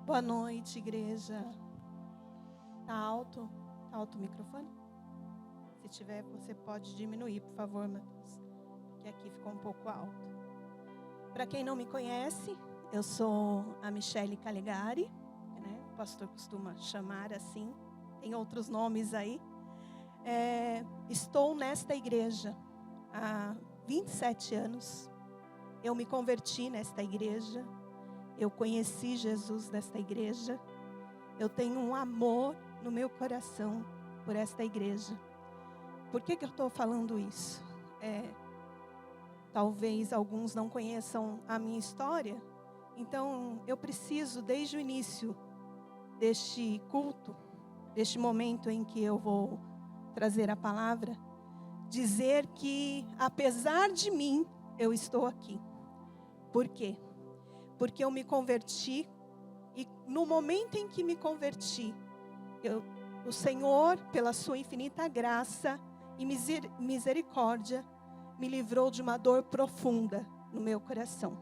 Boa noite, igreja. Tá alto? Tá alto o microfone? Se tiver, você pode diminuir, por favor, Matheus. Porque aqui ficou um pouco alto. Para quem não me conhece, eu sou a Michele Calegari, né? O pastor costuma chamar assim. Tem outros nomes aí. Estou nesta igreja há 27 anos. Eu me converti nesta igreja. Eu conheci Jesus nesta igreja. Eu tenho um amor no meu coração por esta igreja. Por que eu estou falando isso? Talvez alguns não conheçam a minha história. Então, eu preciso, desde o início deste culto, deste momento em que eu vou trazer a palavra, dizer que, apesar de mim, eu estou aqui. Por quê? Porque eu me converti, e no momento em que me converti, o Senhor, pela sua infinita graça e misericórdia, me livrou de uma dor profunda no meu coração.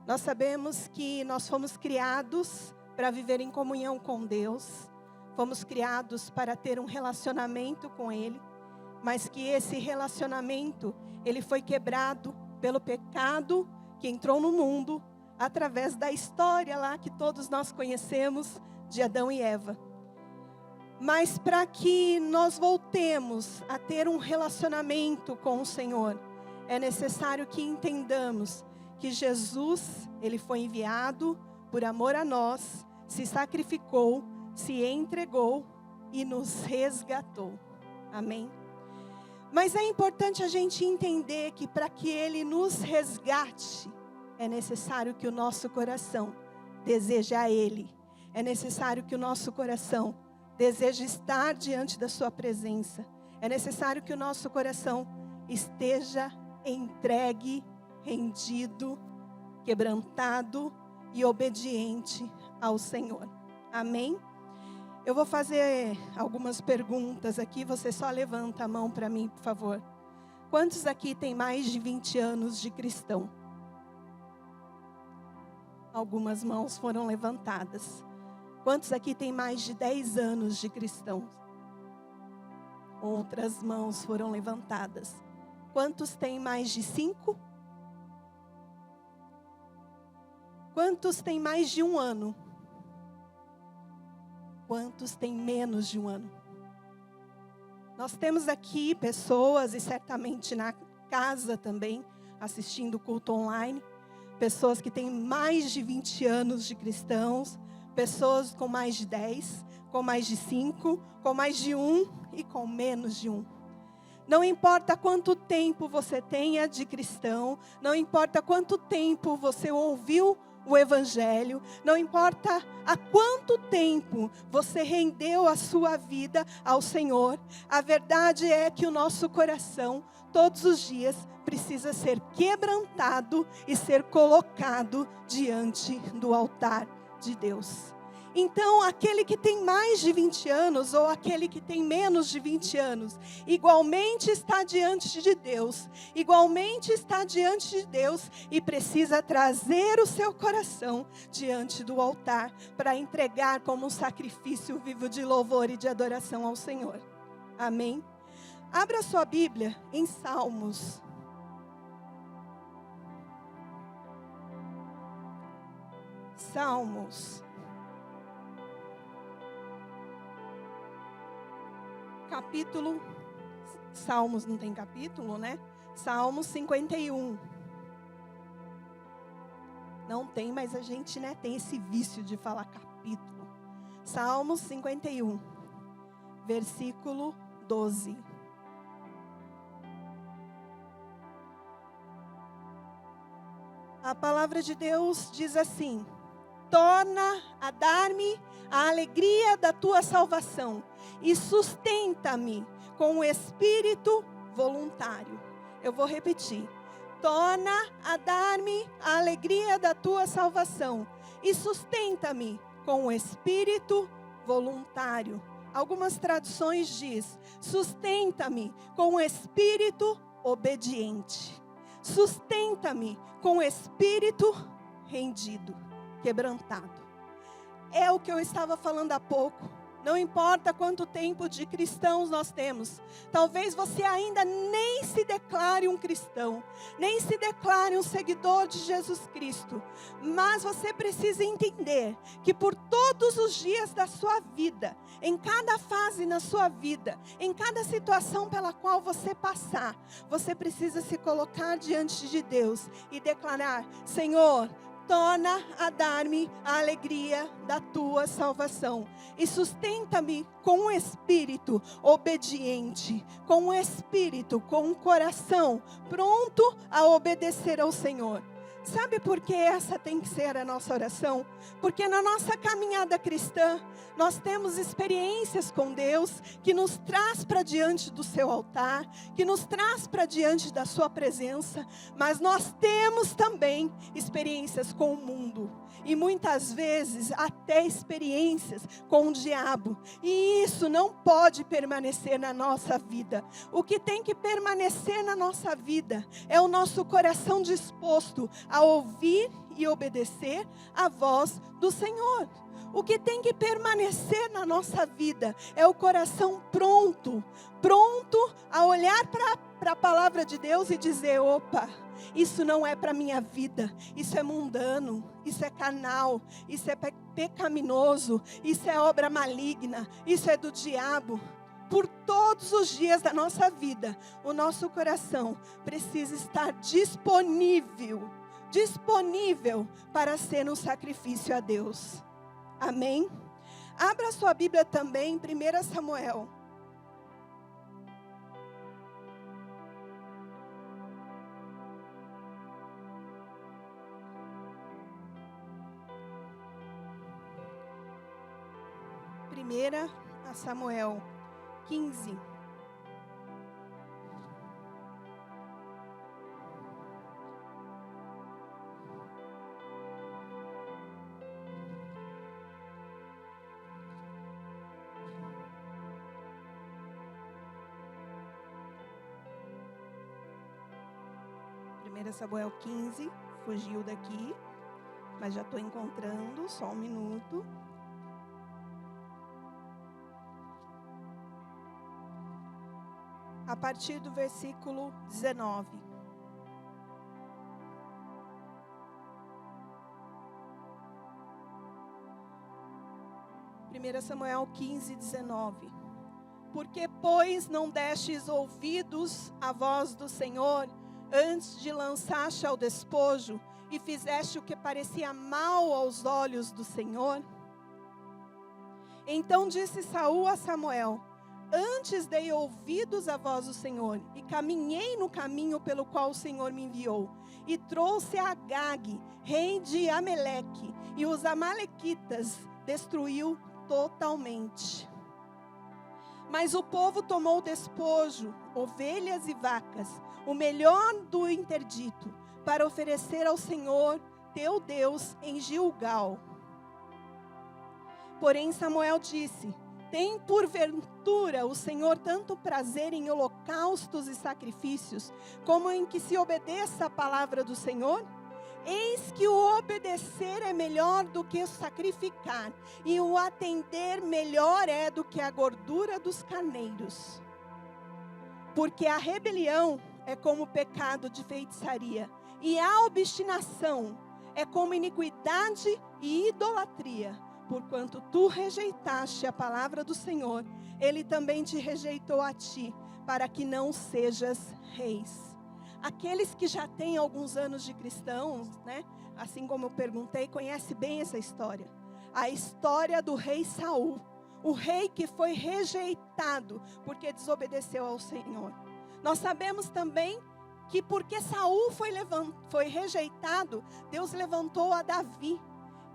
Nós sabemos que nós fomos criados para viver em comunhão com Deus, fomos criados para ter um relacionamento com Ele, mas que esse relacionamento, ele foi quebrado pelo pecado que entrou no mundo, através da história lá que todos nós conhecemos de Adão e Eva. Mas para que nós voltemos a ter um relacionamento com o Senhor, é necessário que entendamos que Jesus, Ele foi enviado por amor a nós, se sacrificou, se entregou e nos resgatou. Amém? Mas é importante a gente entender que para que Ele nos resgate, é necessário que o nosso coração deseje a Ele. É necessário que o nosso coração deseje estar diante da sua presença. É necessário que o nosso coração esteja entregue, rendido, quebrantado e obediente ao Senhor. Amém? Eu vou fazer algumas perguntas aqui. Você só levanta a mão para mim, por favor. Quantos aqui têm mais de 20 anos de cristão? Algumas mãos foram levantadas. Quantos aqui têm mais de 10 anos de cristãos? Outras mãos foram levantadas. Quantos têm mais de 5? Quantos têm mais de 1 ano? Quantos têm menos de 1 ano? Nós temos aqui pessoas, e certamente na casa também, assistindo o culto online, pessoas que têm mais de 20 anos de cristãos, pessoas com mais de 10, com mais de 5, com mais de 1 e com menos de 1. Não importa quanto tempo você tenha de cristão, não importa quanto tempo você ouviu o Evangelho, não importa há quanto tempo você rendeu a sua vida ao Senhor, a verdade é que o nosso coração, todos os dias, precisa ser quebrantado e ser colocado diante do altar de Deus. Então, aquele que tem mais de 20 anos ou aquele que tem menos de 20 anos, igualmente está diante de Deus, e precisa trazer o seu coração diante do altar para entregar como um sacrifício vivo de louvor e de adoração ao Senhor. Amém? Abra sua Bíblia em Salmos. Salmos não tem capítulo, né? Salmos 51. Não tem, mas a gente, né, tem esse vício de falar capítulo. Salmos 51, versículo 12. A palavra de Deus diz assim: torna a dar-me a alegria da tua salvação e sustenta-me com o espírito voluntário. Eu vou repetir. Torna a dar-me a alegria da tua salvação e sustenta-me com o espírito voluntário. Algumas traduções diz: sustenta-me com o espírito obediente. Sustenta-me com o espírito rendido, quebrantado. É o que eu estava falando há pouco. Não importa quanto tempo de cristãos nós temos. Talvez você ainda nem se declare um cristão, nem se declare um seguidor de Jesus Cristo. Mas você precisa entender que por todos os dias da sua vida, em cada fase na sua vida, em cada situação pela qual você passar, você precisa se colocar diante de Deus e declarar: Senhor, torna a dar-me a alegria da tua salvação. E sustenta-me com um espírito obediente, com um espírito, com um coração pronto a obedecer ao Senhor. Sabe por que essa tem que ser a nossa oração? Porque na nossa caminhada cristã, nós temos experiências com Deus que nos traz para diante do seu altar, que nos traz para diante da sua presença, mas nós temos também experiências com o mundo. E muitas vezes até experiências com o diabo. E isso não pode permanecer na nossa vida. O que tem que permanecer na nossa vida é o nosso coração disposto a ouvir e obedecer a voz do Senhor. O que tem que permanecer na nossa vida é o coração pronto a olhar para a palavra de Deus e dizer: opa, isso não é para a minha vida, isso é mundano, isso é carnal, isso é pecaminoso, isso é obra maligna, isso é do diabo. Por todos os dias da nossa vida, o nosso coração precisa estar disponível para ser um sacrifício a Deus. Amém? Abra sua Bíblia também em 1 Samuel. Primeira a Samuel 15. Samuel 15, fugiu daqui, mas já estou encontrando, só um minuto. A partir do versículo 19. Primeira Samuel 15, 19. Porque, pois, não destes ouvidos à voz do Senhor, antes de lançar-te ao despojo, e fizeste o que parecia mal aos olhos do Senhor? Então disse Saul a Samuel: antes dei ouvidos à voz do Senhor, e caminhei no caminho pelo qual o Senhor me enviou, e trouxe a Agag, rei de Ameleque, e os amalequitas destruiu totalmente. Mas o povo tomou despojo, ovelhas e vacas, o melhor do interdito, para oferecer ao Senhor, teu Deus, em Gilgal. Porém Samuel disse: tem porventura o Senhor tanto prazer em holocaustos e sacrifícios, como em que se obedeça a palavra do Senhor? Eis que o obedecer é melhor do que o sacrificar, e o atender melhor é do que a gordura dos carneiros. Porque a rebelião é como o pecado de feitiçaria, e a obstinação é como iniquidade e idolatria. Porquanto tu rejeitaste a palavra do Senhor, Ele também te rejeitou a ti, para que não sejas reis. Aqueles que já têm alguns anos de cristãos, né, assim como eu perguntei, conhecem bem essa história. A história do rei Saul, o rei que foi rejeitado porque desobedeceu ao Senhor. Nós sabemos também que porque Saul foi rejeitado, Deus levantou a Davi,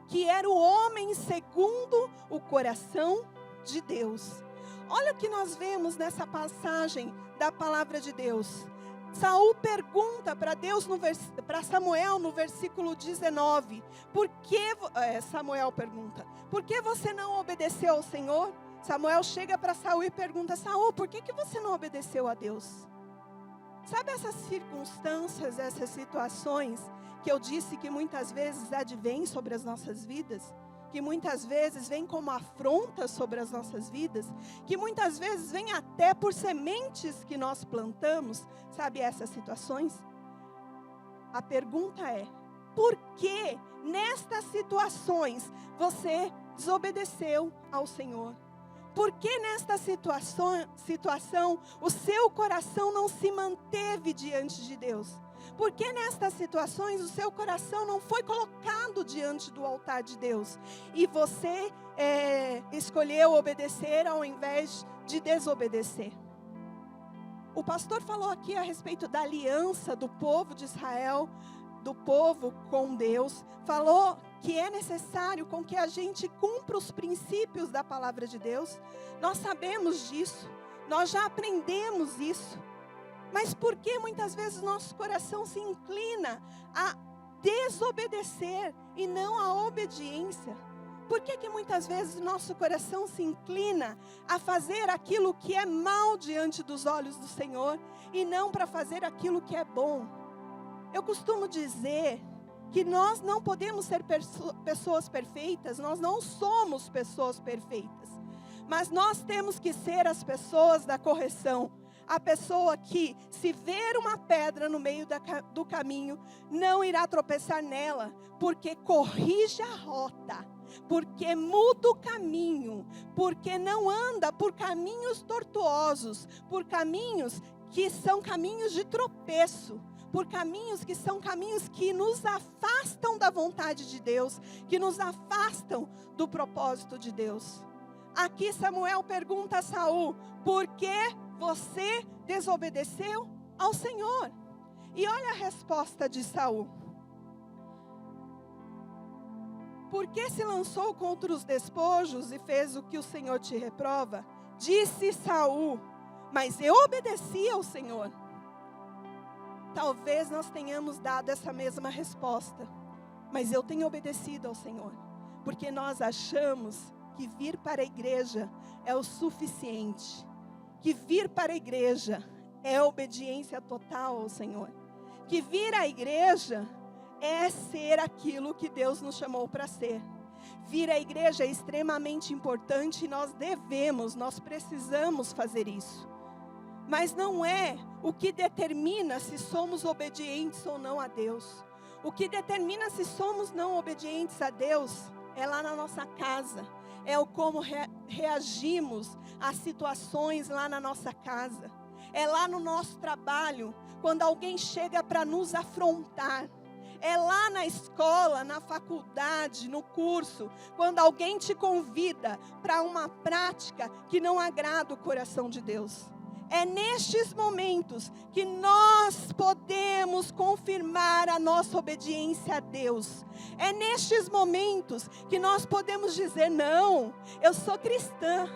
que era o homem segundo o coração de Deus. Olha o que nós vemos nessa passagem da palavra de Deus. Saul pergunta para Deus, para Samuel, no versículo 19, Samuel pergunta: por que você não obedeceu ao Senhor? Samuel chega para Saul e pergunta: Saul, por que você não obedeceu a Deus? Sabe essas circunstâncias, essas situações que eu disse que muitas vezes advêm sobre as nossas vidas? que muitas vezes vem como afronta sobre as nossas vidas, que muitas vezes vem até por sementes que nós plantamos, sabe essas situações? A pergunta é, por que nestas situações você desobedeceu ao Senhor? Por que nesta situação o seu coração não se manteve diante de Deus? Por que nestas situações o seu coração não foi colocado diante do altar de Deus? E você escolheu obedecer ao invés de desobedecer? O pastor falou aqui a respeito da aliança do povo de Israel, do povo com Deus. Falou que é necessário com que a gente cumpra os princípios da palavra de Deus. Nós sabemos disso, nós já aprendemos isso. Mas por que muitas vezes nosso coração se inclina a desobedecer e não a obediência? Por que muitas vezes nosso coração se inclina a fazer aquilo que é mal diante dos olhos do Senhor e não para fazer aquilo que é bom? Eu costumo dizer que nós não podemos ser pessoas perfeitas, nós não somos pessoas perfeitas, mas nós temos que ser as pessoas da correção. A pessoa que, se ver uma pedra no meio do caminho, não irá tropeçar nela, porque corrige a rota, porque muda o caminho, porque não anda por caminhos tortuosos, por caminhos que são caminhos de tropeço, por caminhos que são caminhos que nos afastam da vontade de Deus, que nos afastam do propósito de Deus. Aqui Samuel pergunta a Saul, por que você desobedeceu ao Senhor? E olha a resposta de Saul. Por que se lançou contra os despojos e fez o que o Senhor te reprova? Disse Saul, mas eu obedeci ao Senhor. Talvez nós tenhamos dado essa mesma resposta, mas eu tenho obedecido ao Senhor, porque nós achamos que vir para a igreja é o suficiente, que vir para a igreja é obediência total ao Senhor, que vir à igreja é ser aquilo que Deus nos chamou para ser. Vir à igreja é extremamente importante e nós precisamos fazer isso. Mas não é o que determina se somos obedientes ou não a Deus. O que determina se somos não obedientes a Deus é lá na nossa casa. É o como reagimos às situações lá na nossa casa. É lá no nosso trabalho, quando alguém chega para nos afrontar. É lá na escola, na faculdade, no curso, quando alguém te convida para uma prática que não agrada o coração de Deus. É nestes momentos que nós podemos confirmar a nossa obediência a Deus. É nestes momentos que nós podemos dizer, não, eu sou cristã.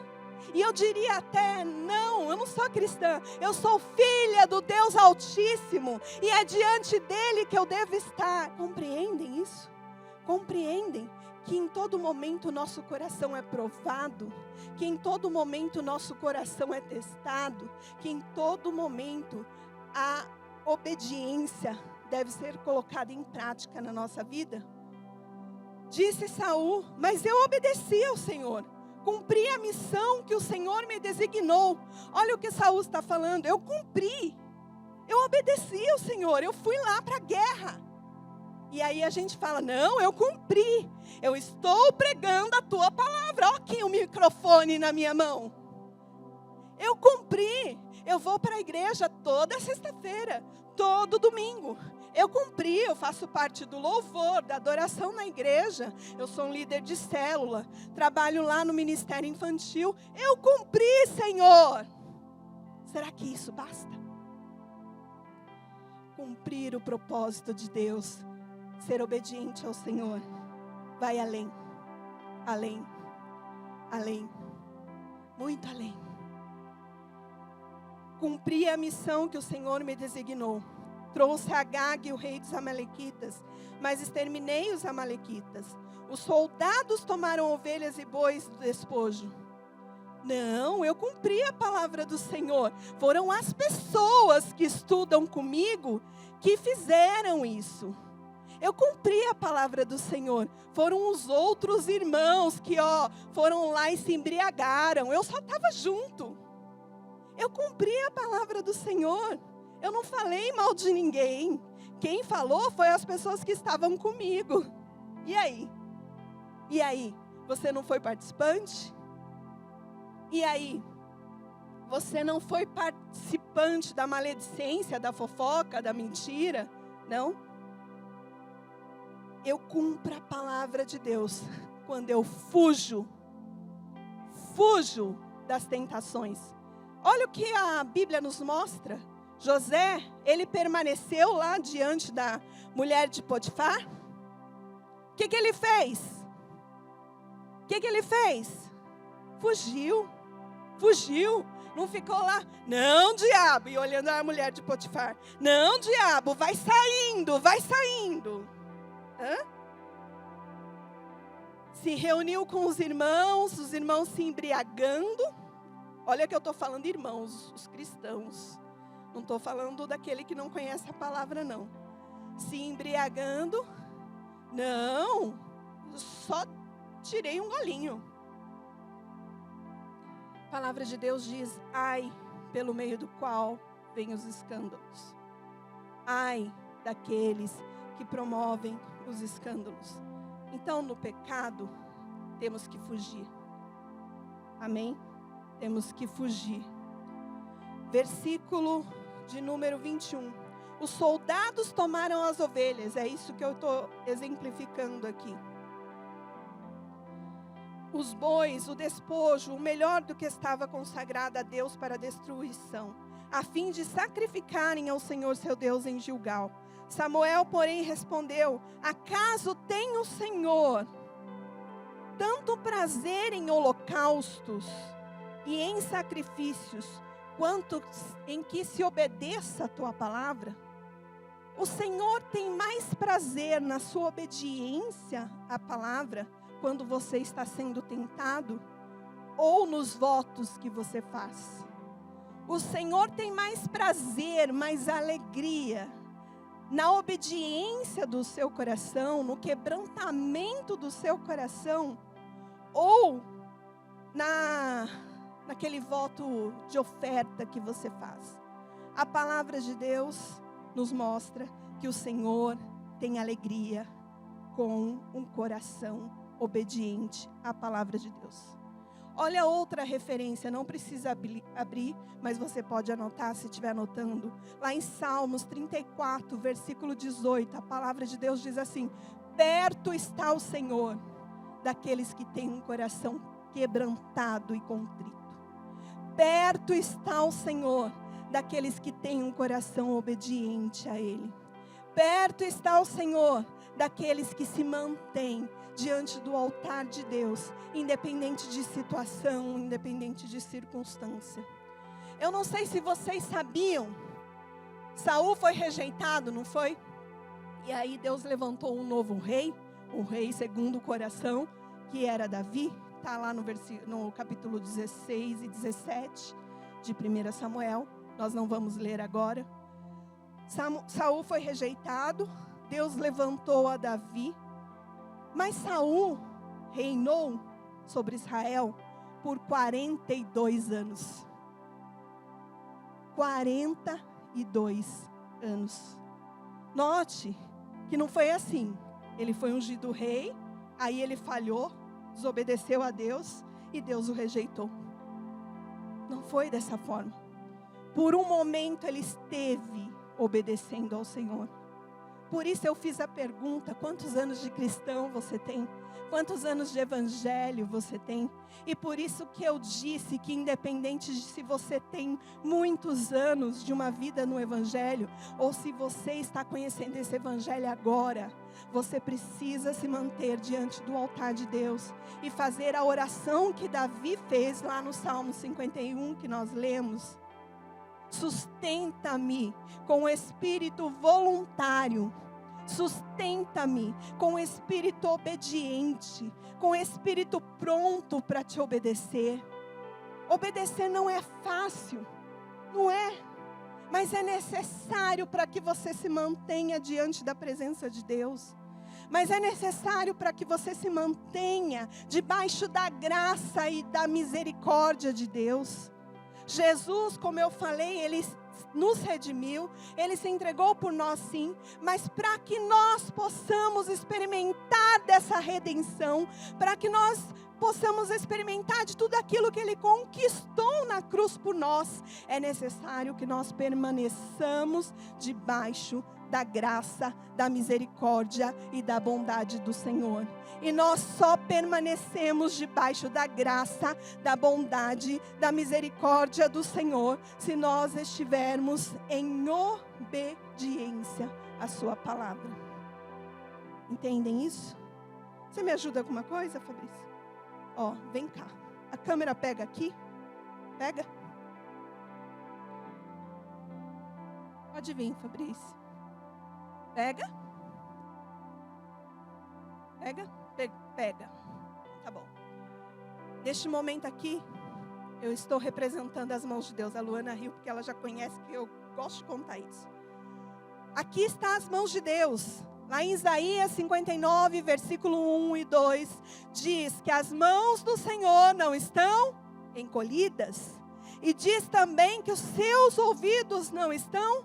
E eu diria até, não, eu não sou cristã, eu sou filha do Deus Altíssimo. E é diante dele que eu devo estar. Compreendem isso? Compreendem que em todo momento o nosso coração é provado, que em todo momento o nosso coração é testado, que em todo momento a obediência deve ser colocada em prática na nossa vida? Disse Saul, mas eu obedeci ao Senhor, cumpri a missão que o Senhor me designou. Olha o que Saul está falando, eu cumpri, eu obedeci ao Senhor, eu fui lá para a guerra. E aí a gente fala, não, eu cumpri, eu estou pregando a tua palavra, olha aqui o microfone na minha mão. Eu cumpri, eu vou para a igreja toda sexta-feira, todo domingo. Eu cumpri, eu faço parte do louvor, da adoração na igreja. Eu sou um líder de célula, trabalho lá no ministério infantil. Eu cumpri, Senhor. Será que isso basta? Cumprir o propósito de Deus, ser obediente ao Senhor, vai além, além, além, muito além. Cumpri a missão que o Senhor me designou. Trouxe Agag, o rei dos Amalequitas, mas exterminei os Amalequitas. Os soldados tomaram ovelhas e bois do despojo. Não, eu cumpri a palavra do Senhor. Foram as pessoas que estudam comigo que fizeram isso. Eu cumpri a palavra do Senhor. Foram os outros irmãos que, foram lá e se embriagaram. Eu só estava junto. Eu cumpri a palavra do Senhor. Eu não falei mal de ninguém. Quem falou foi as pessoas que estavam comigo. E aí? E aí? Você não foi participante? E aí? Você não foi participante da maledicência, da fofoca, da mentira? Não? Eu cumpro a palavra de Deus quando eu fujo das tentações. Olha o que a Bíblia nos mostra. José, ele permaneceu lá diante da mulher de Potifar. O que ele fez? O que ele fez? Fugiu. Não ficou lá, não, diabo, e olhando a mulher de Potifar. Não, diabo, vai saindo. Se reuniu com os irmãos se embriagando. Olha que eu estou falando irmãos, os cristãos. Não estou falando daquele que não conhece a palavra, não. Se embriagando. Não, só tirei um golinho. A palavra de Deus diz, ai, pelo meio do qual vêm os escândalos. Ai daqueles que promovem os escândalos. Então, no pecado, temos que fugir. Amém? Temos que fugir. Versículo de número 21. Os soldados tomaram as ovelhas. É isso que eu estou exemplificando aqui. Os bois, o despojo, o melhor do que estava consagrado a Deus para a destruição, a fim de sacrificarem ao Senhor seu Deus em Gilgal. Samuel, porém, respondeu, acaso tem o Senhor tanto prazer em holocaustos e em sacrifícios, quanto em que se obedeça a tua palavra? O Senhor tem mais prazer na sua obediência à palavra, quando você está sendo tentado, ou nos votos que você faz? O Senhor tem mais prazer, mais alegria na obediência do seu coração, no quebrantamento do seu coração, ou naquele voto de oferta que você faz? A palavra de Deus nos mostra que o Senhor tem alegria com um coração obediente à palavra de Deus. Olha outra referência, não precisa abrir, mas você pode anotar se estiver anotando. Lá em Salmos 34, versículo 18, a palavra de Deus diz assim: perto está o Senhor daqueles que têm um coração quebrantado e contrito. Perto está o Senhor daqueles que têm um coração obediente a Ele. Perto está o Senhor daqueles que se mantêm diante do altar de Deus, independente de situação, independente de circunstância. Eu não sei se vocês sabiam, Saul foi rejeitado, não foi? E aí Deus levantou um novo rei, um rei segundo o coração, que era Davi. Está lá no capítulo 16 e 17 de 1 Samuel. Nós não vamos ler agora. Saul foi rejeitado, Deus levantou a Davi. Mas Saul reinou sobre Israel por 42 anos. 42 anos. Note que não foi assim. Ele foi ungido rei, aí ele falhou, desobedeceu a Deus e Deus o rejeitou. Não foi dessa forma. Por um momento ele esteve obedecendo ao Senhor. Por isso eu fiz a pergunta: quantos anos de cristão você tem? Quantos anos de evangelho você tem? E por isso que eu disse que independente de se você tem muitos anos de uma vida no evangelho, ou se você está conhecendo esse evangelho agora, você precisa se manter diante do altar de Deus e fazer a oração que Davi fez lá no Salmo 51 que nós lemos. Sustenta-me com o espírito voluntário. Sustenta-me com o espírito obediente, com o espírito pronto para te obedecer. Obedecer não é fácil, não é? Mas é necessário para que você se mantenha diante da presença de Deus. Mas é necessário para que você se mantenha debaixo da graça e da misericórdia de Deus. Jesus, como eu falei, Ele nos redimiu, Ele se entregou por nós sim, mas para que nós possamos experimentar dessa redenção, para que nós possamos experimentar de tudo aquilo que Ele conquistou na cruz por nós, é necessário que nós permaneçamos debaixo da graça, da misericórdia e da bondade do Senhor. E nós só permanecemos debaixo da graça, da bondade, da misericórdia do Senhor, se nós estivermos em obediência à sua palavra. Entendem isso? Você me ajuda com alguma coisa, Fabrício? Ó, vem cá. A câmera pega aqui. Pega. Pode vir, Fabrício. Pega. Pega. Pega. Tá bom. Neste momento aqui, eu estou representando as mãos de Deus. A Luana riu porque ela já conhece que eu gosto de contar isso. Aqui está as mãos de Deus. Lá em Isaías 59, versículo 1 e 2, diz que as mãos do Senhor não estão encolhidas. E diz também que os seus ouvidos não estão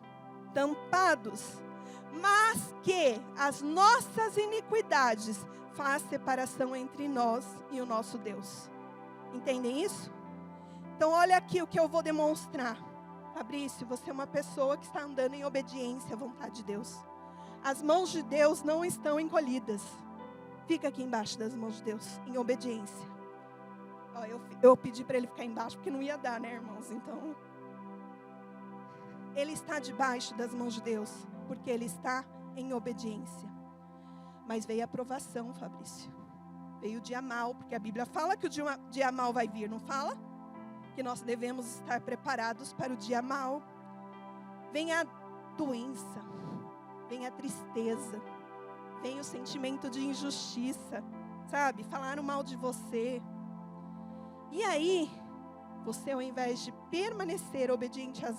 tampados, mas que as nossas iniquidades faz separação entre nós e o nosso Deus. Entendem isso? Então olha aqui o que eu vou demonstrar. Fabrício, você é uma pessoa que está andando em obediência à vontade de Deus. As mãos de Deus não estão encolhidas. Fica aqui embaixo das mãos de Deus, em obediência. Ó, eu pedi para ele ficar embaixo, porque não ia dar, né, irmãos? Então, ele está debaixo das mãos de Deus, porque ele está em obediência. Mas veio a provação, Fabrício. Veio o dia mau, porque a Bíblia fala que o dia mau vai vir, não fala? Que nós devemos estar preparados para o dia mau. Vem a doença, vem a tristeza, vem o sentimento de injustiça, sabe? Falaram mal de você. E aí, você ao invés de permanecer obediente às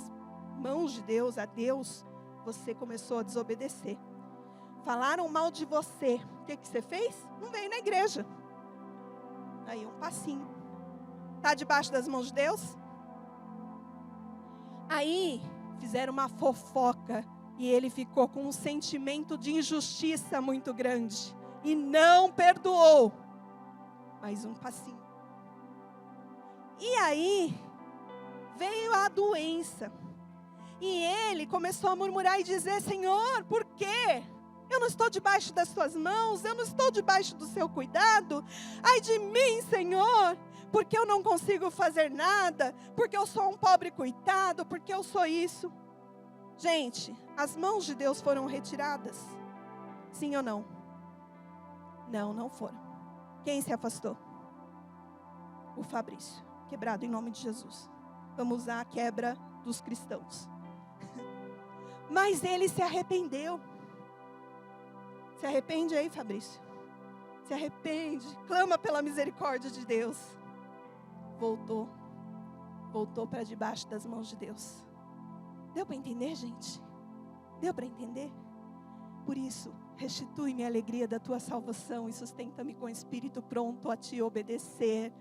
mãos de Deus, a Deus, você começou a desobedecer. Falaram mal de você. O que você fez? Não veio na igreja. Aí um passinho. Está debaixo das mãos de Deus? Aí fizeram uma fofoca e ele ficou com um sentimento de injustiça muito grande e não perdoou. Mais um passinho. E aí veio a doença. E ele começou a murmurar e dizer: Senhor, por quê? Eu não estou debaixo das suas mãos, eu não estou debaixo do seu cuidado. Ai de mim, Senhor, porque eu não consigo fazer nada, porque eu sou um pobre coitado, porque eu sou isso. Gente, as mãos de Deus foram retiradas? Sim ou não? Não, não foram. Quem se afastou? O Fabrício. Quebrado em nome de Jesus. Vamos usar a quebra dos cristãos. Mas ele se arrependeu. Se arrepende aí, Fabrício. Se arrepende. Clama pela misericórdia de Deus. Voltou. Voltou para debaixo das mãos de Deus. Deu para entender, gente? Deu para entender? Por isso, restitui-me a alegria da tua salvação e sustenta-me com o espírito pronto a te obedecer.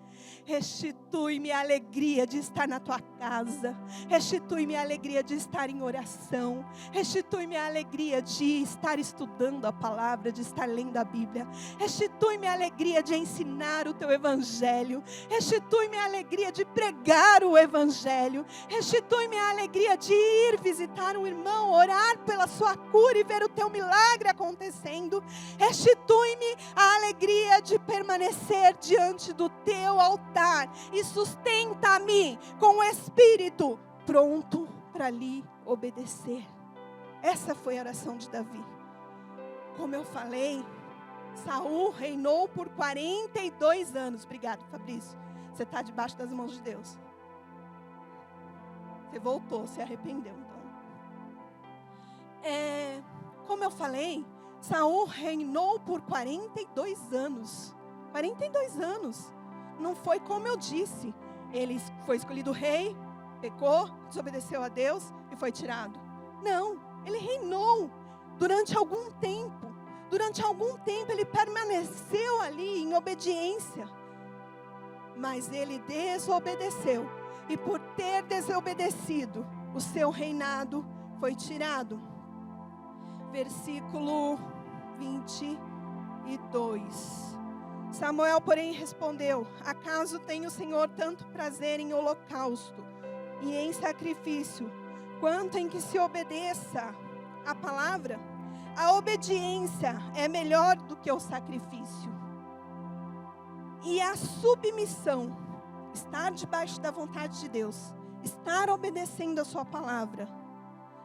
Restitui-me a alegria de estar na tua casa. Restitui-me a alegria de estar em oração. Restitui-me a alegria de estar estudando a palavra, de estar lendo a Bíblia. Restitui-me a alegria de ensinar o teu evangelho. Restitui-me a alegria de pregar o evangelho. Restitui-me a alegria de ir visitar um irmão, orar pela sua cura e ver o teu milagre acontecendo. Restitui-me a alegria de permanecer diante do teu altar e sustenta-me com o espírito pronto para lhe obedecer. Essa foi a oração de Davi. Como eu falei, Saul reinou por 42 anos. Obrigado, Fabrício. Você está debaixo das mãos de Deus. Você voltou, se arrependeu então. Como eu falei, Saul reinou por 42 anos. 42 anos. Não foi como eu disse. Ele foi escolhido rei, pecou, desobedeceu a Deus e foi tirado. Não, ele reinou durante algum tempo. Durante algum tempo ele permaneceu ali em obediência. Mas ele desobedeceu. E por ter desobedecido, o seu reinado foi tirado. Versículo 22. Samuel, porém, respondeu: acaso tem o Senhor tanto prazer em holocausto e em sacrifício, quanto em que se obedeça a palavra? A obediência é melhor do que o sacrifício. E a submissão, estar debaixo da vontade de Deus, estar obedecendo a sua palavra,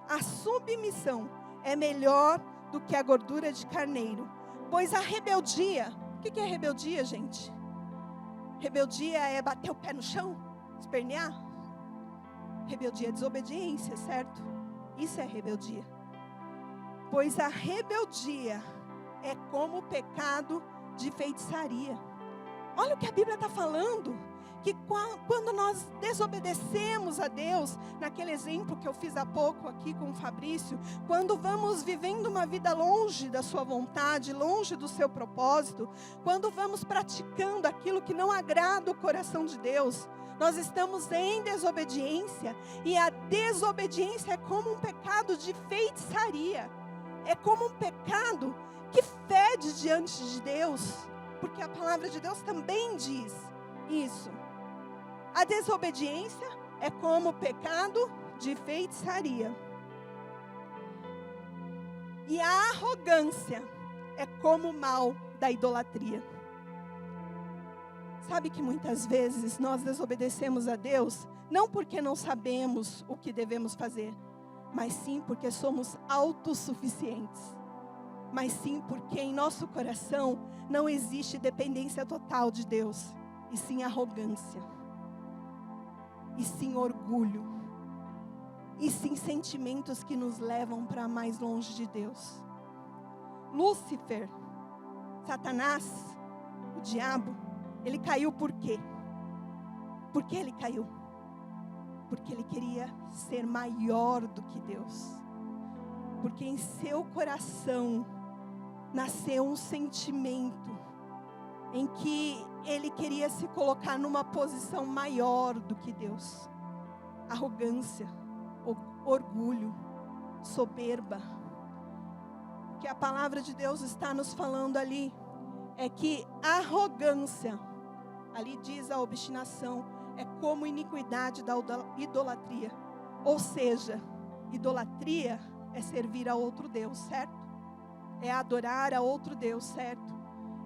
a submissão é melhor do que a gordura de carneiro. Pois a rebeldia, o que é rebeldia, gente? Rebeldia é bater o pé no chão, espernear. Rebeldia é desobediência, certo? Isso é rebeldia. Pois a rebeldia é como o pecado de feitiçaria. Olha o que a Bíblia está falando. Que quando nós desobedecemos a Deus, naquele exemplo que eu fiz há pouco aqui com o Fabrício, quando vamos vivendo uma vida longe da sua vontade, longe do seu propósito, quando vamos praticando aquilo que não agrada o coração de Deus, nós estamos em desobediência, e a desobediência é como um pecado de feitiçaria, é como um pecado que fede diante de Deus, porque a palavra de Deus também diz isso. A desobediência é como o pecado de feitiçaria. E a arrogância é como o mal da idolatria. Sabe que muitas vezes nós desobedecemos a Deus, não porque não sabemos o que devemos fazer, mas sim porque somos autossuficientes. Mas sim porque em nosso coração não existe dependência total de Deus, e sim arrogância. E sim orgulho, e sim sentimentos que nos levam para mais longe de Deus. Lúcifer, Satanás, o diabo, ele caiu por quê? Por que ele caiu? Porque ele queria ser maior do que Deus. Porque em seu coração nasceu um sentimento em que ele queria se colocar numa posição maior do que Deus. Arrogância, orgulho, soberba. O que a palavra de Deus está nos falando ali é que arrogância, ali diz a obstinação, é como iniquidade da idolatria. Ou seja, idolatria é servir a outro Deus, certo? É adorar a outro Deus, certo?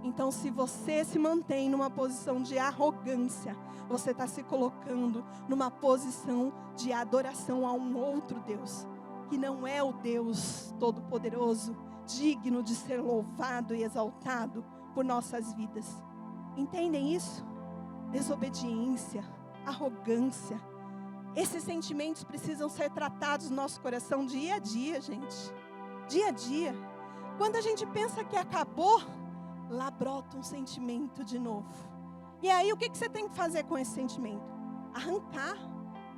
Então, se você se mantém numa posição de arrogância, você está se colocando numa posição de adoração a um outro Deus, que não é o Deus Todo-Poderoso, digno de ser louvado e exaltado por nossas vidas. Entendem isso? Desobediência, arrogância. Esses sentimentos precisam ser tratados no nosso coração dia a dia, gente. Dia a dia. Quando a gente pensa que acabou, lá brota um sentimento de novo. E aí, o que você tem que fazer com esse sentimento? Arrancar,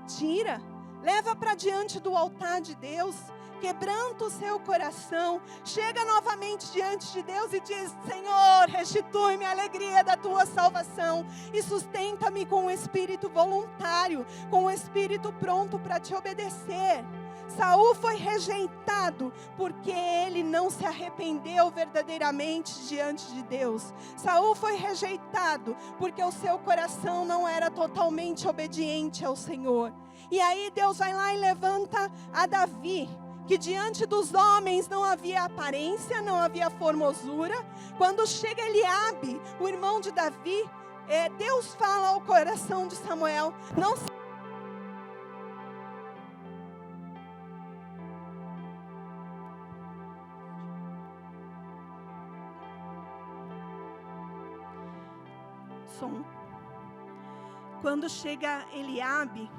tira, leva para diante do altar de Deus, quebranta o seu coração, chega novamente diante de Deus e diz: Senhor, restitui-me a alegria da tua salvação e sustenta-me com um espírito voluntário, com um espírito pronto para te obedecer. Saul foi rejeitado porque ele não se arrependeu verdadeiramente diante de Deus. Saul foi rejeitado porque o seu coração não era totalmente obediente ao Senhor. E aí Deus vai lá e levanta a Davi, que diante dos homens não havia aparência, não havia formosura. Quando chega Eliabe, o irmão de Davi, Deus fala ao coração de Samuel: não se Quando chega Eliabe,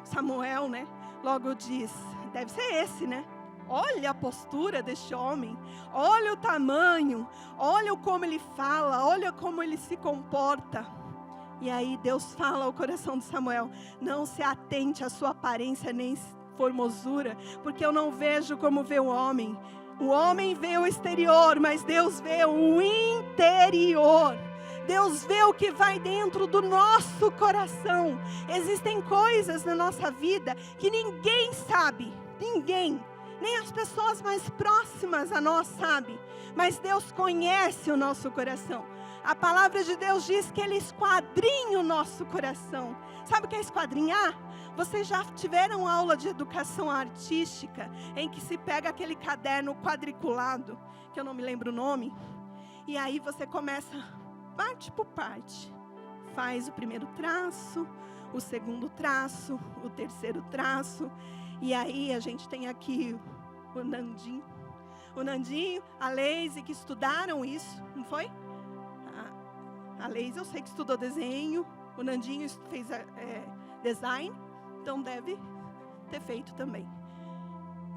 Samuel, né, logo diz: deve ser esse, né? Olha a postura deste homem, olha o tamanho, olha como ele fala, olha como ele se comporta. E aí Deus fala ao coração de Samuel: não se atente à sua aparência nem formosura, porque eu não vejo como vê o homem. O homem vê o exterior, mas Deus vê o interior. Deus vê o que vai dentro do nosso coração. Existem coisas na nossa vida que ninguém sabe, ninguém, nem as pessoas mais próximas a nós sabem, mas Deus conhece o nosso coração. A palavra de Deus diz que Ele esquadrinha o nosso coração. Sabe o que é esquadrinhar? Vocês já tiveram aula de educação artística, em que se pega aquele caderno quadriculado, que eu não me lembro o nome, e aí você começa parte por parte. Faz o primeiro traço, o segundo traço, o terceiro traço, e aí a gente tem aqui o Nandinho, a Leise, que estudaram isso, não foi? A Leise eu sei que estudou desenho, o Nandinho fez design, então deve ter feito também.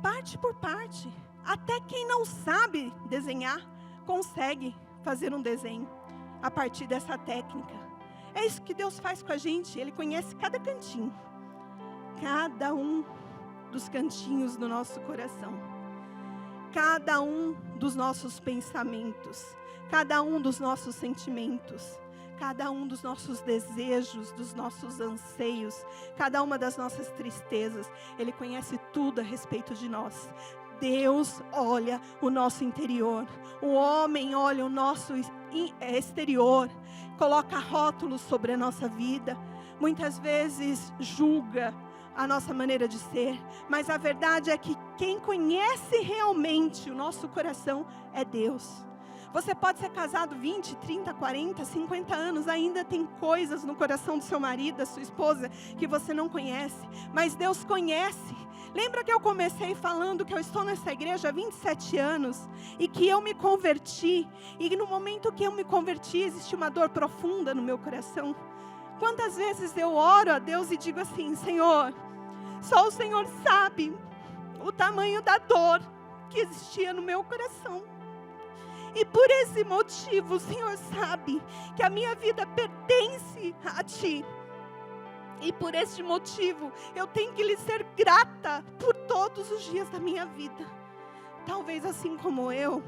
Parte por parte. Até quem não sabe desenhar, consegue fazer um desenho a partir dessa técnica. É isso que Deus faz com a gente. Ele conhece cada cantinho, cada um dos cantinhos do nosso coração, cada um dos nossos pensamentos, cada um dos nossos sentimentos, cada um dos nossos desejos, dos nossos anseios, cada uma das nossas tristezas. Ele conhece tudo a respeito de nós. Deus olha o nosso interior. O homem olha o nosso exterior, coloca rótulos sobre a nossa vida. Muitas vezes julga a nossa maneira de ser, mas a verdade é que quem conhece realmente o nosso coração é Deus. Você pode ser casado 20, 30, 40, 50 anos, ainda tem coisas no coração do seu marido, da sua esposa, que você não conhece, mas Deus conhece. Lembra que eu comecei falando que eu estou nessa igreja há 27 anos, e que eu me converti, e no momento que eu me converti, existe uma dor profunda no meu coração. Quantas vezes eu oro a Deus e digo assim: Senhor, só o Senhor sabe o tamanho da dor que existia no meu coração. E por esse motivo, o Senhor sabe que a minha vida pertence a Ti. E por este motivo, eu tenho que lhe ser grata por todos os dias da minha vida. Talvez assim como eu,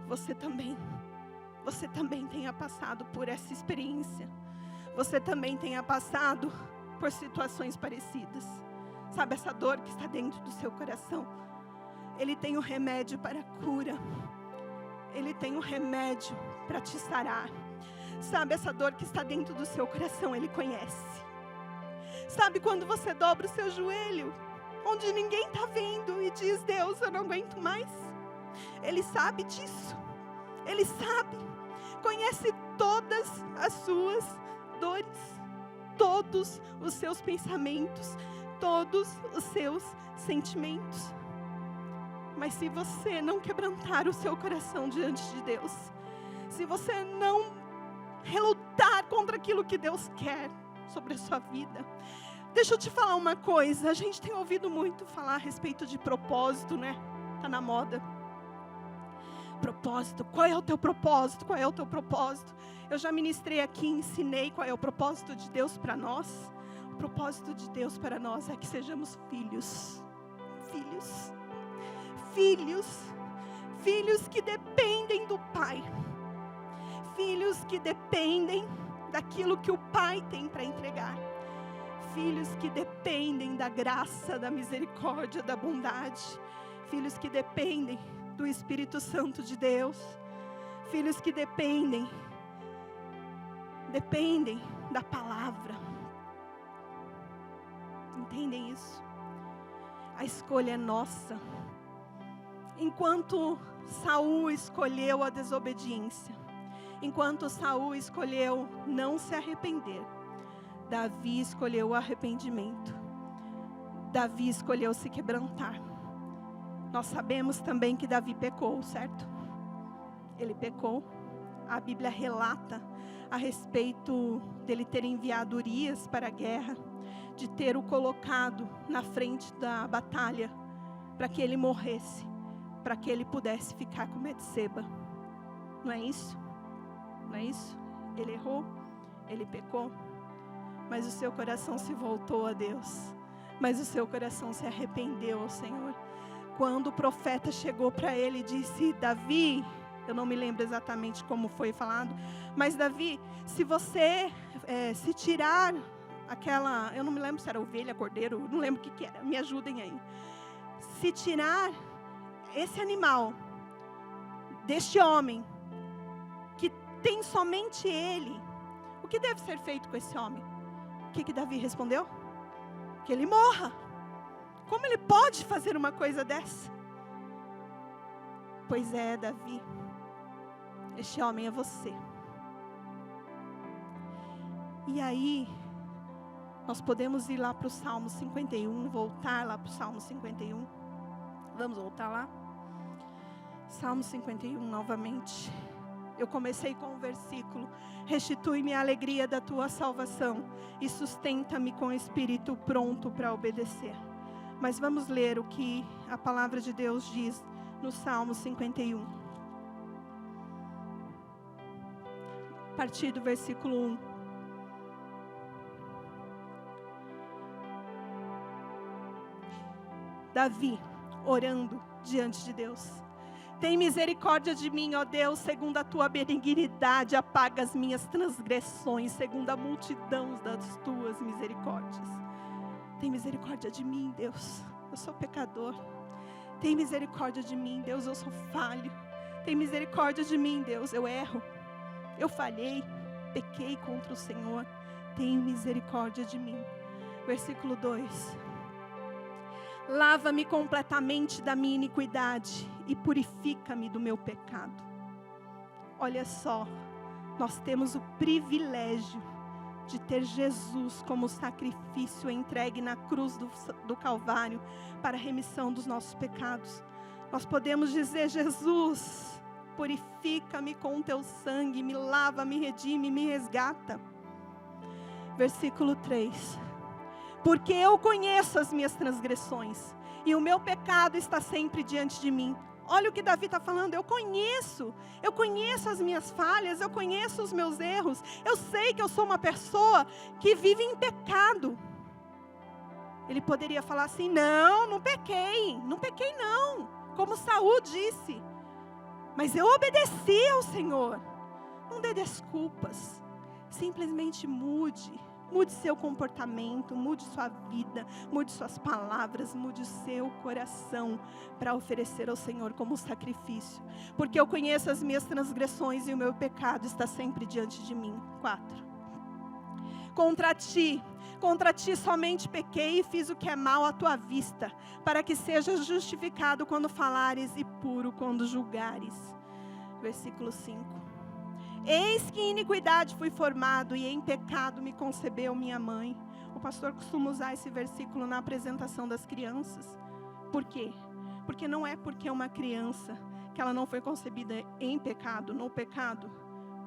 você também tenha passado por essa experiência. Você também tenha passado por situações parecidas. Sabe essa dor que está dentro do seu coração? Ele tem o remédio para a cura. Ele tem um remédio para te sarar. Sabe essa dor que está dentro do seu coração? Ele conhece. Sabe quando você dobra o seu joelho, onde ninguém está vendo, e diz: Deus, eu não aguento mais? Ele sabe disso. Ele sabe. Conhece todas as suas dores, todos os seus pensamentos, todos os seus sentimentos. Mas se você não quebrantar o seu coração diante de Deus, se você não relutar contra aquilo que Deus quer sobre a sua vida, deixa eu te falar uma coisa. A gente tem ouvido muito falar a respeito de propósito, né? Tá na moda. Propósito, qual é o teu propósito? Qual é o teu propósito? Eu já ministrei aqui, ensinei qual é o propósito de Deus para nós. O propósito de Deus para nós é que sejamos filhos. Filhos que dependem do Pai, filhos que dependem daquilo que o Pai tem para entregar, filhos que dependem da graça, da misericórdia, da bondade, filhos que dependem do Espírito Santo de Deus, filhos que dependem da palavra. Entendem isso? A escolha é nossa. Enquanto Saul escolheu a desobediência, enquanto Saul escolheu não se arrepender, Davi escolheu o arrependimento. Davi escolheu se quebrantar. Nós sabemos também que Davi pecou, certo? Ele pecou. A Bíblia relata a respeito dele ter enviado Urias para a guerra, de ter o colocado na frente da batalha para que ele morresse, para que ele pudesse ficar com Betseba. Não é isso? Não é isso? Ele errou, ele pecou, mas o seu coração se voltou a Deus. mas o seu coração se arrependeu ao Senhor. Quando o profeta chegou para ele e disse: Davi, eu não me lembro exatamente como foi falado, mas Davi, se você se tirar aquela, eu não me lembro se era ovelha, cordeiro, não lembro o que era, me ajudem aí. Se tirar esse animal deste homem, que tem somente ele, o que deve ser feito com esse homem? O que Davi respondeu? Que ele morra. Como ele pode fazer uma coisa dessa? Pois é, Davi, este homem é você. E aí, nós podemos ir lá para o Salmo 51, voltar lá para o Salmo 51. Vamos voltar lá? Salmo 51 novamente. Eu comecei com o versículo: restitui-me a alegria da tua salvação e sustenta-me com o espírito pronto para obedecer. Mas vamos ler o que a palavra de Deus diz no Salmo 51. A partir do versículo 1. Davi, orando diante de Deus: tem misericórdia de mim, ó Deus, segundo a tua benignidade, apaga as minhas transgressões, segundo a multidão das tuas misericórdias. Tem misericórdia de mim, Deus, eu sou pecador. Tem misericórdia de mim, Deus, eu sou falho. Tem misericórdia de mim, Deus, eu erro. Eu falhei, pequei contra o Senhor. Tem misericórdia de mim. Versículo 2. Lava-me completamente da minha iniquidade e purifica-me do meu pecado. Olha só, nós temos o privilégio de ter Jesus como sacrifício entregue na cruz do Calvário para a remissão dos nossos pecados. Nós podemos dizer: Jesus, purifica-me com o teu sangue, me lava, me redime, me resgata. Versículo 3. Porque eu conheço as minhas transgressões e o meu pecado está sempre diante de mim. Olha o que Davi está falando: eu conheço as minhas falhas, eu conheço os meus erros, eu sei que eu sou uma pessoa que vive em pecado. Ele poderia falar assim: não pequei não, como Saul disse, mas eu obedeci ao Senhor. Não dê desculpas, simplesmente mude seu comportamento, mude sua vida, mude suas palavras, mude o seu coração para oferecer ao Senhor como sacrifício. Porque eu conheço as minhas transgressões e o meu pecado está sempre diante de mim. 4. Contra ti somente pequei e fiz o que é mal à tua vista, para que sejas justificado quando falares e puro quando julgares. Versículo 5. Eis que em iniquidade fui formado e em pecado me concebeu minha mãe. O pastor costuma usar esse versículo na apresentação das crianças. Por quê? Porque não é porque é uma criança que ela não foi concebida em pecado, no pecado.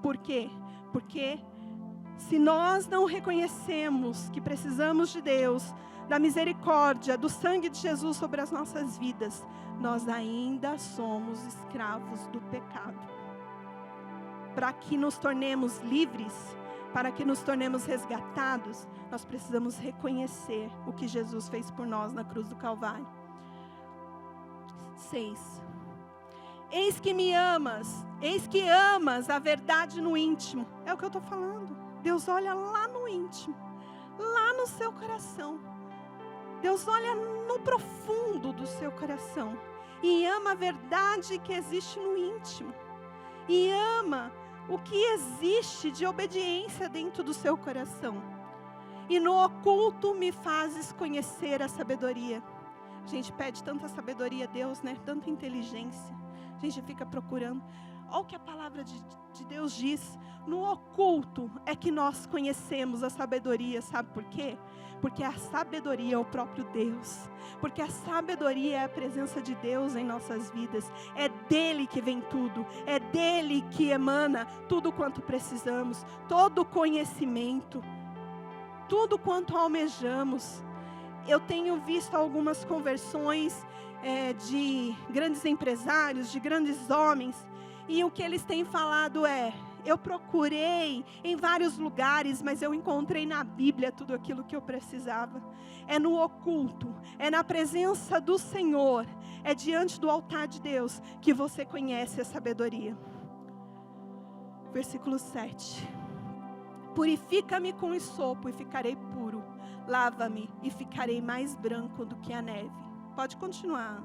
Por quê? Porque se nós não reconhecemos que precisamos de Deus, da misericórdia, do sangue de Jesus sobre as nossas vidas, nós ainda somos escravos do pecado. Para que nos tornemos livres, para que nos tornemos resgatados, nós precisamos reconhecer o que Jesus fez por nós na cruz do Calvário. 6. Eis que amas a verdade no íntimo. É o que eu estou falando. Deus olha lá no íntimo, lá no seu coração. Deus olha no profundo do seu coração e ama a verdade que existe no íntimo. E ama o que existe de obediência dentro do seu coração. E no oculto me fazes conhecer a sabedoria. A gente pede tanta sabedoria a Deus, né? Tanta inteligência. A gente fica procurando. Olha o que a palavra de Deus diz. No oculto é que nós conhecemos a sabedoria. Sabe por quê? Porque a sabedoria é o próprio Deus. Porque a sabedoria é a presença de Deus em nossas vidas. É dele que vem tudo. É dele que emana tudo quanto precisamos. Todo conhecimento. Tudo quanto almejamos. Eu tenho visto algumas conversões de grandes empresários, de grandes homens. E o que eles têm falado é: eu procurei em vários lugares, mas eu encontrei na Bíblia tudo aquilo que eu precisava. É no oculto, é na presença do Senhor, é diante do altar de Deus que você conhece a sabedoria. Versículo 7. Purifica-me com hisopo e ficarei puro. Lava-me e ficarei mais branco do que a neve. Pode continuar.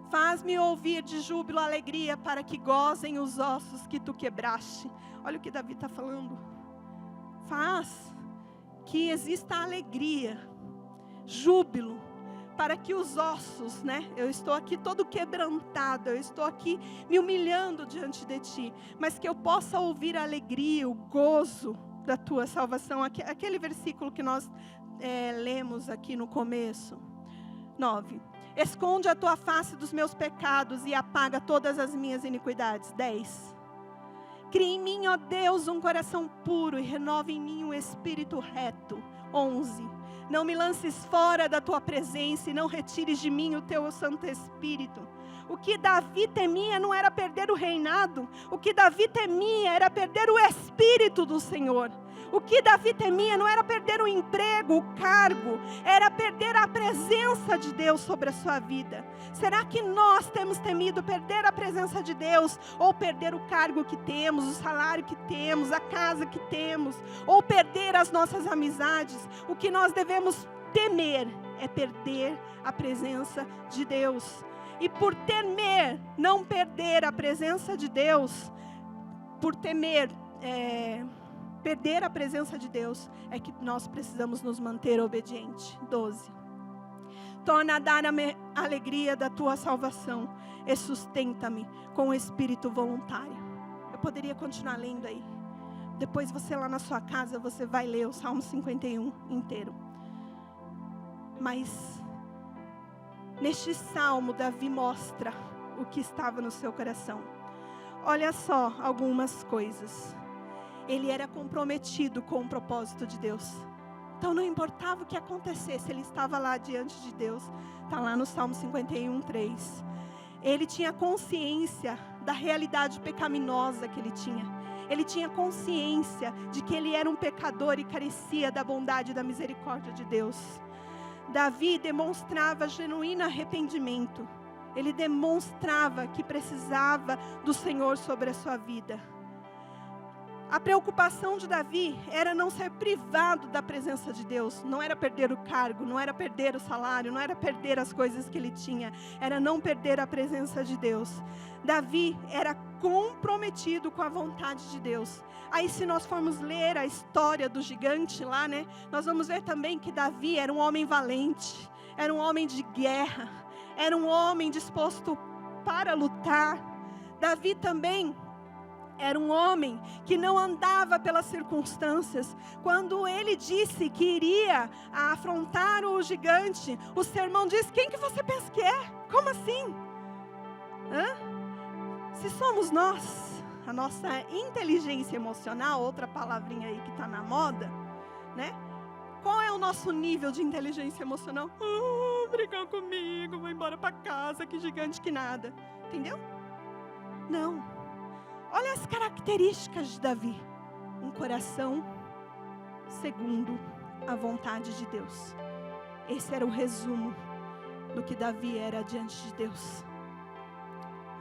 Faz-me ouvir de júbilo alegria, para que gozem os ossos que tu quebraste. Olha o que Davi está falando. Faz que exista alegria, júbilo, para que os ossos, eu estou aqui todo quebrantado, eu estou aqui me humilhando diante de ti, mas que eu possa ouvir a alegria, o gozo da tua salvação. Aquele versículo que nós lemos aqui no começo. 9. Esconde a tua face dos meus pecados e apaga todas as minhas iniquidades. 10. Cria em mim, ó Deus, um coração puro e renova em mim um espírito reto. 11. Não me lances fora da tua presença e não retires de mim o teu Santo Espírito. O que Davi temia não era perder o reinado. O que Davi temia era perder o Espírito do Senhor. O que Davi temia não era perder o emprego, o cargo, era perder a presença de Deus sobre a sua vida. Será que nós temos temido perder a presença de Deus, ou perder o cargo que temos, o salário que temos, a casa que temos, ou perder as nossas amizades? O que nós devemos temer é perder a presença de Deus. E por temer não perder a presença de Deus, por temer perder a presença de Deus, é que nós precisamos nos manter obedientes. 12. Torna a dar-me a alegria da tua salvação e sustenta-me com o espírito voluntário. Eu poderia continuar lendo aí. Depois você lá na sua casa, você vai ler o Salmo 51 inteiro. Mas neste salmo, Davi mostra o que estava no seu coração. Olha só algumas coisas. Ele era comprometido com o propósito de Deus. Então não importava o que acontecesse, ele estava lá diante de Deus. Está lá no Salmo 51, 3. Ele tinha consciência da realidade pecaminosa que ele tinha. Ele tinha consciência de que ele era um pecador e carecia da bondade e da misericórdia de Deus. Davi demonstrava genuíno arrependimento. Ele demonstrava que precisava do Senhor sobre a sua vida. A preocupação de Davi era não ser privado da presença de Deus. Não era perder o cargo, não era perder o salário, não era perder as coisas que ele tinha. Era não perder a presença de Deus. Davi era comprometido com a vontade de Deus. Aí se nós formos ler a história do gigante lá, nós vamos ver também que Davi era um homem valente. Era um homem de guerra. Era um homem disposto para lutar. Davi também era um homem que não andava pelas circunstâncias. Quando ele disse que iria afrontar o gigante, o sermão diz: quem que você pensa que é? Como assim? Se somos nós, a nossa inteligência emocional, outra palavrinha aí que está na moda, qual é o nosso nível de inteligência emocional? Brigar comigo, vou embora para casa, que gigante que nada. Entendeu? Não. Olha as características de Davi. Um coração segundo a vontade de Deus. Esse era o resumo do que Davi era diante de Deus.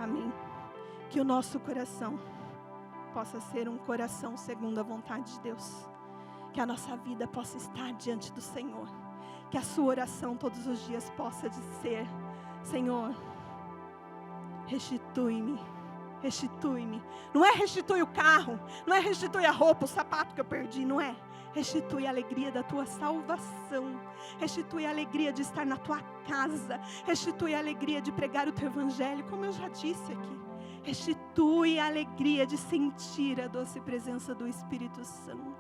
Amém. Que o nosso coração possa ser um coração segundo a vontade de Deus. Que a nossa vida possa estar diante do Senhor. Que a sua oração todos os dias possa ser: Senhor, restitui-me. Restitui-me. Não é restitui o carro, não é restitui a roupa, o sapato que eu perdi, não é. Restitui a alegria da tua salvação. Restitui a alegria de estar na tua casa. Restitui a alegria de pregar o teu evangelho, como eu já disse aqui. Restitui a alegria de sentir a doce presença do Espírito Santo.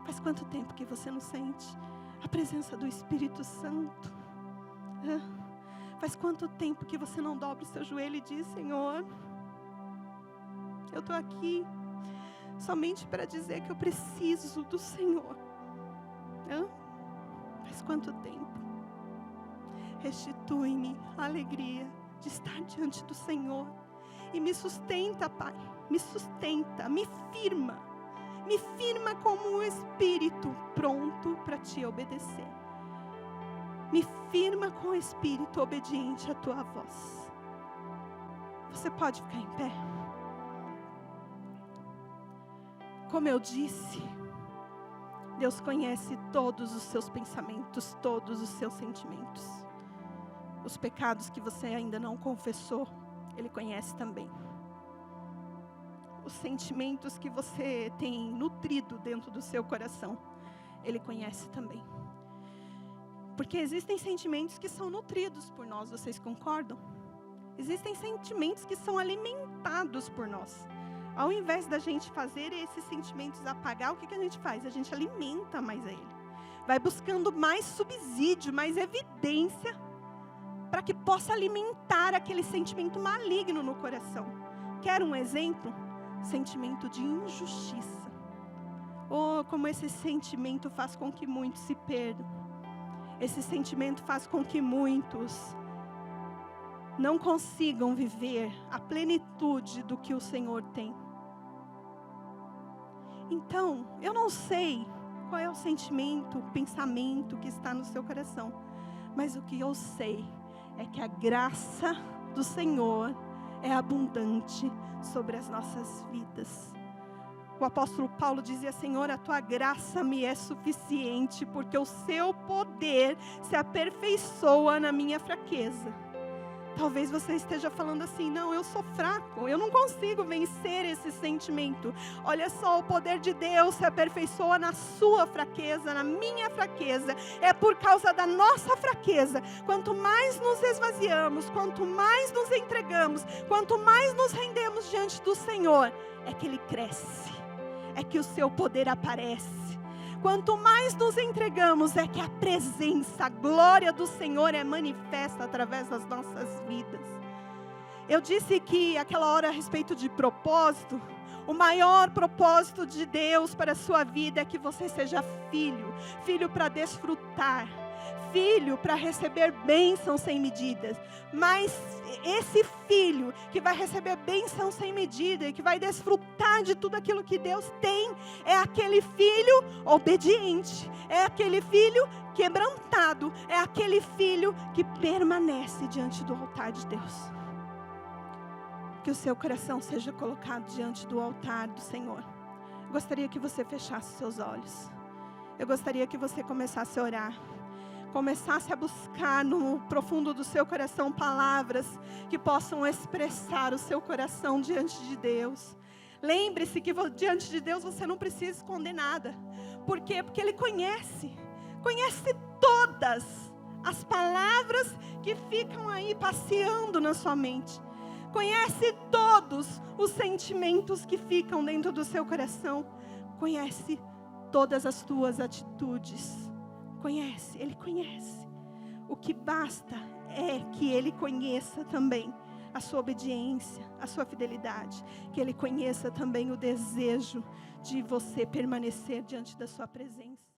Faz quanto tempo que você não sente a presença do Espírito Santo? Faz quanto tempo que você não dobra o seu joelho e diz: Senhor, eu estou aqui somente para dizer que eu preciso do Senhor. Faz quanto tempo? Restitui-me a alegria de estar diante do Senhor E me sustenta, Pai. Me sustenta, me firma. Me firma como um espírito pronto para te obedecer. Me firma com o espírito obediente à tua voz. Você pode ficar em pé? Como eu disse, Deus conhece todos os seus pensamentos, todos os seus sentimentos. Os pecados que você ainda não confessou, Ele conhece também. Os sentimentos que você tem nutrido dentro do seu coração, Ele conhece também. Porque existem sentimentos que são nutridos por nós, vocês concordam? Existem sentimentos que são alimentados por nós. Ao invés da gente fazer esses sentimentos apagar, o que a gente faz? A gente alimenta mais a ele. Vai buscando mais subsídio, mais evidência, para que possa alimentar aquele sentimento maligno no coração. Quer um exemplo? Sentimento de injustiça. Oh, como esse sentimento faz com que muitos se perdam. Esse sentimento faz com que muitos não consigam viver a plenitude do que o Senhor tem. Então, eu não sei qual é o sentimento, o pensamento que está no seu coração, mas o que eu sei é que a graça do Senhor é abundante sobre as nossas vidas. O apóstolo Paulo dizia: Senhor, a tua graça me é suficiente, porque o seu poder se aperfeiçoa na minha fraqueza. Talvez você esteja falando assim: não, eu sou fraco, eu não consigo vencer esse sentimento. Olha só, o poder de Deus se aperfeiçoa na sua fraqueza, na minha fraqueza. É por causa da nossa fraqueza. Quanto mais nos esvaziamos, quanto mais nos entregamos, quanto mais nos rendemos diante do Senhor, é que Ele cresce, é que o seu poder aparece. Quanto mais nos entregamos, é que a presença, a glória do Senhor é manifesta através das nossas vidas. Eu disse que aquela hora a respeito de propósito, o maior propósito de Deus para a sua vida é que você seja filho, filho para desfrutar, filho para receber bênçãos sem medidas. Mas esse filho que vai receber bênçãos sem medida e que vai desfrutar de tudo aquilo que Deus tem, é aquele filho obediente, é aquele filho quebrantado, é aquele filho que permanece diante do altar de Deus. Que o seu coração seja colocado diante do altar do Senhor. Eu gostaria que você fechasse seus olhos. Eu gostaria que você começasse a orar. Começasse a buscar no profundo do seu coração palavras que possam expressar o seu coração diante de Deus. Lembre-se que diante de Deus você não precisa esconder nada. Por quê? Porque Ele conhece todas as palavras que ficam aí passeando na sua mente. Conhece todos os sentimentos que ficam dentro do seu coração. Conhece todas as tuas atitudes. Conhece, Ele conhece. O que basta é que Ele conheça também a sua obediência, a sua fidelidade. Que Ele conheça também o desejo de você permanecer diante da sua presença.